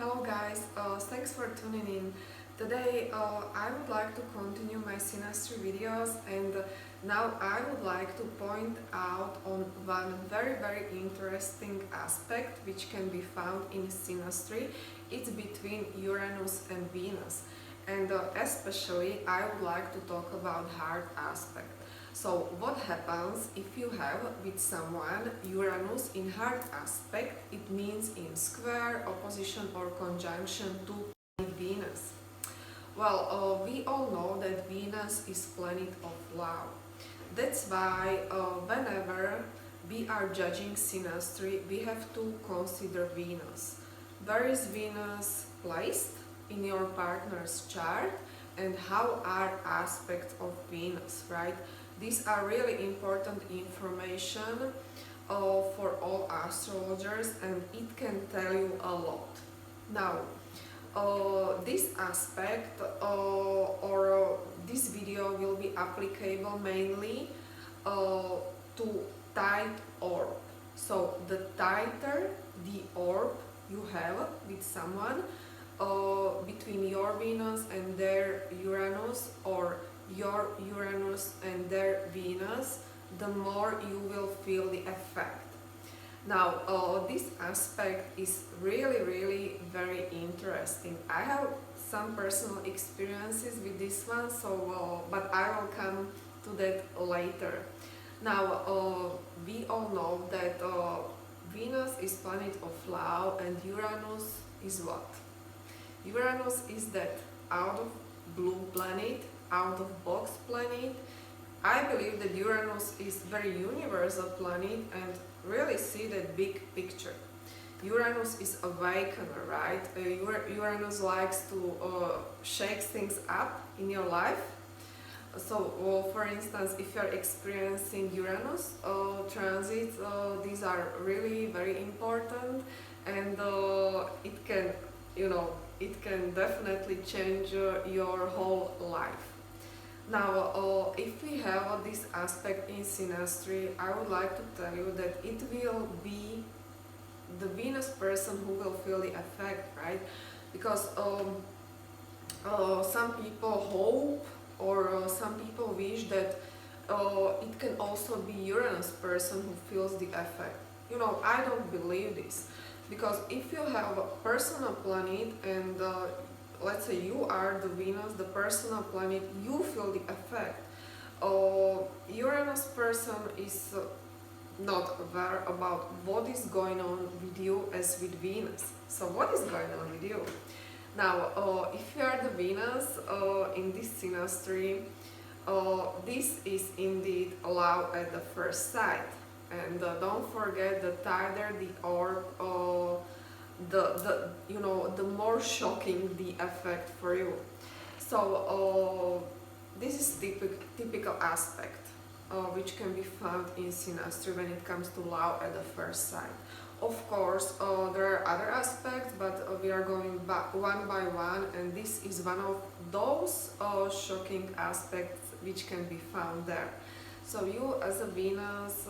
Hello guys, thanks for tuning in. Today I would like to continue my synastry videos, and now I would like to point out on one very interesting aspect which can be found in synastry. It's between Uranus and Venus, and especially I would like to talk about heart aspect. So what happens if you have with someone Uranus in heart aspect? It means in square, opposition or conjunction to Venus. Well, we all know that Venus is planet of love. That's why whenever we are judging synastry, we have to consider Venus. Where is Venus placed in your partner's chart, and how are aspects of Venus, right? These are really important information for all astrologers, and it can tell you a lot. Now, this aspect or this video will be applicable mainly to tight orb. So the tighter the orb you have with someone, between your Venus and their Uranus, or your Uranus and their Venus, the more you will feel the effect. Now, this aspect is really very interesting. I have some personal experiences with this one, but I will come to that later. Now, we all know that Venus is planet of love, and Uranus is what? Uranus is that out of blue planet, out of box planet. I believe that Uranus is very universal planet and really see that big picture. Uranus is awakener, right? Uranus likes to shake things up in your life. So, for instance, if you're experiencing Uranus transits, these are really very important, and it can, it can definitely change your whole life. Now, if we have this aspect in synastry, I would like to tell you that it will be the Venus person who will feel the effect, right? Because some people hope, or some people wish that it can also be Uranus person who feels the effect. I don't believe this, because if you have a personal planet and let's say you are the Venus, the personal planet, you feel the effect. Uranus person is not aware about what is going on with you as with Venus. So what is going on with you? Now, if you are the Venus in this synastry, this is indeed love at the first sight. And don't forget, the tighter the orb, the more shocking the effect for you. So this is typical aspect which can be found in synastry when it comes to love at the first sight. Of course, there are other aspects, but we are going back one by one, and this is one of those shocking aspects which can be found there. So you as a Venus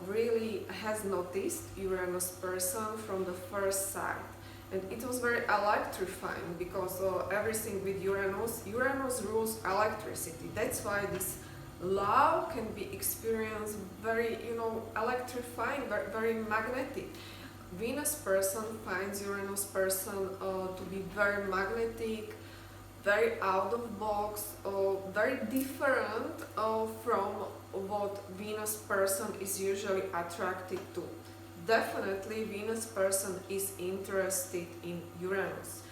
really has noticed Uranus person from the first sight, and it was very electrifying, because everything with Uranus rules electricity. That's why this love can be experienced very, electrifying, very magnetic. Venus person finds Uranus person to be very magnetic, very out of box, very different from what Venus person is usually attracted to. Definitely Venus person is interested in Uranus.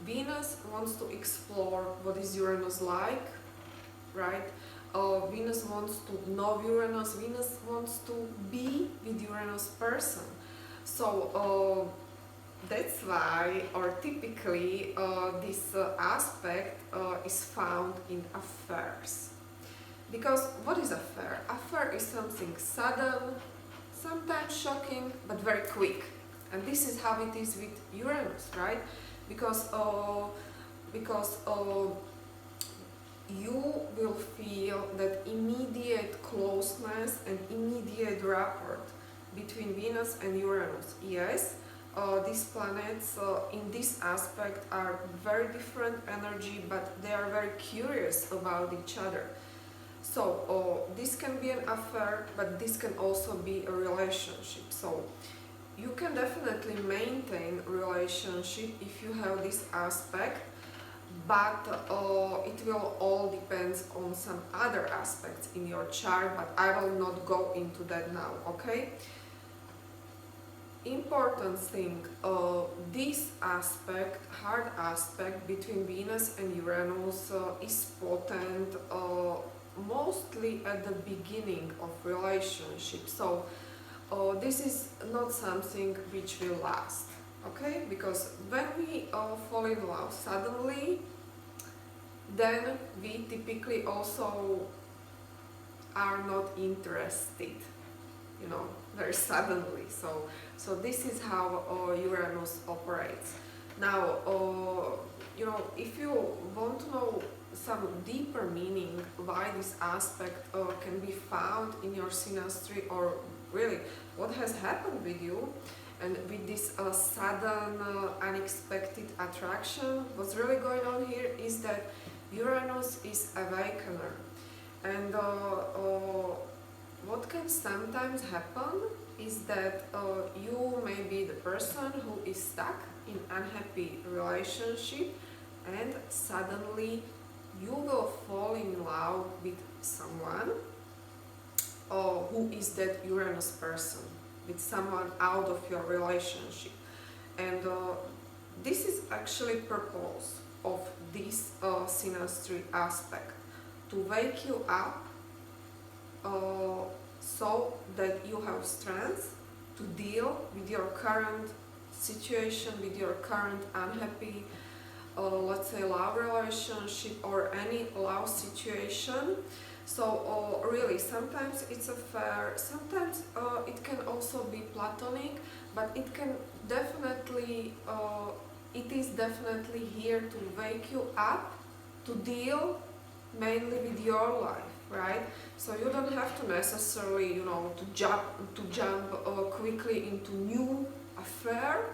Venus wants to explore what is Uranus like, right? Venus wants to know Uranus. Venus wants to be with Uranus person. So that's why, or typically, this aspect is found in affairs. Because what is affair? Affair is something sudden, sometimes shocking, but very quick. And this is how it is with Uranus, right? Because you will feel that immediate closeness and immediate rapport between Venus and Uranus. Yes, these planets in this aspect are very different energy, but they are very curious about each other. So this can be an affair, but this can also be a relationship. So you can definitely maintain relationship if you have this aspect, but it will all depends on some other aspects in your chart, but I will not go into that now, okay? Important thing, this aspect, hard aspect between Venus and Uranus is potent mostly at the beginning of relationship. So this is not something which will last, okay? Because when we fall in love suddenly, then we typically also are not interested, you know, very suddenly. So this is how Uranus operates. Now, you know, if you want to know some deeper meaning why this aspect can be found in your synastry, or really what has happened with you, and with this sudden, unexpected attraction, what's really going on here is that Uranus is awakener, and what can sometimes happen is that you may be the person who is stuck in unhappy relationship, and suddenly you will fall in love with someone who is that Uranus person, with someone out of your relationship. And this is actually purpose of this synastry aspect, to wake you up so that you have strength to deal with your current situation, with your current unhappy, let's say, love relationship or any love situation. So really, sometimes it's a fair, sometimes it can also be platonic, but it can definitely, it is definitely here to wake you up to deal mainly with your life, right? So you don't have to necessarily, you know, to jump quickly into new affair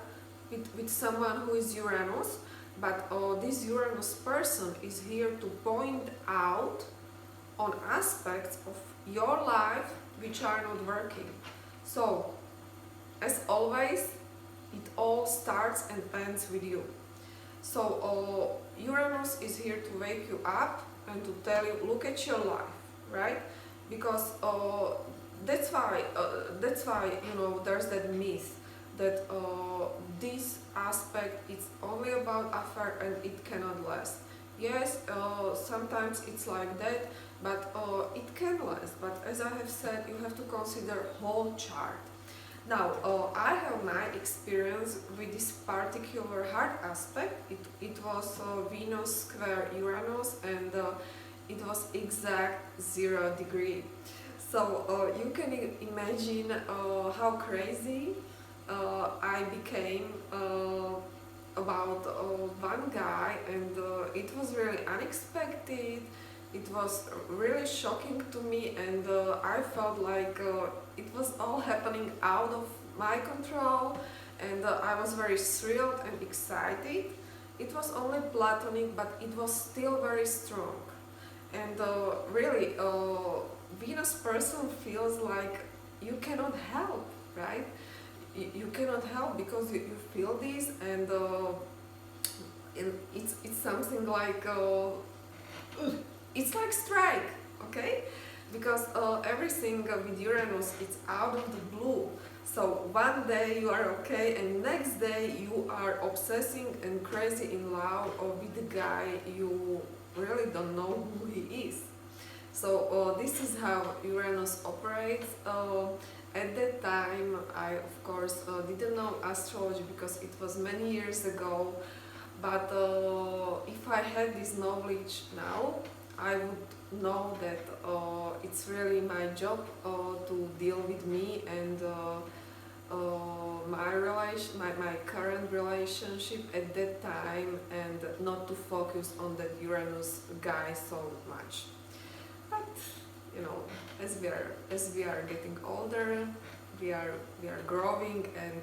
with someone who is Uranus, but this Uranus person is here to point out on aspects of your life which are not working. So, as always, it all starts and ends with you. So Uranus is here to wake you up and to tell you, look at your life, right? Because that's why you know, there's that myth that this aspect is only about affair and it cannot last. Yes, sometimes it's like that, but it can last. But as I have said, you have to consider whole chart. Now, I have my experience with this particular hard aspect. It was Venus square Uranus, and it was exact 0 degree. So you can imagine how crazy I became about one guy, and it was really unexpected. It was really shocking to me, and I felt like it was all happening out of my control, and I was very thrilled and excited. It was only platonic, but it was still very strong. And really, Venus person feels like you cannot help, right? You cannot help because you feel this, and it's something like it's like strike, okay? Because everything with Uranus, it's out of the blue. So one day you are okay, and next day you are obsessing and crazy in love with the guy you really don't know who he is. So this is how Uranus operates. At that time, I of course didn't know astrology because it was many years ago. But if I had this knowledge now, I would know that it's really my job to deal with me and my current relationship at that time, and not to focus on that Uranus guy so much. But you know, as we are getting older, we are growing, and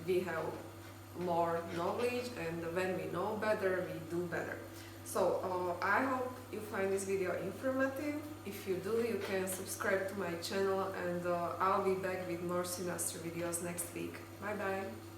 we have more knowledge, and when we know better, we do better. So I hope you find this video informative. If you do, you can subscribe to my channel, and I'll be back with more synastry videos next week. Bye bye!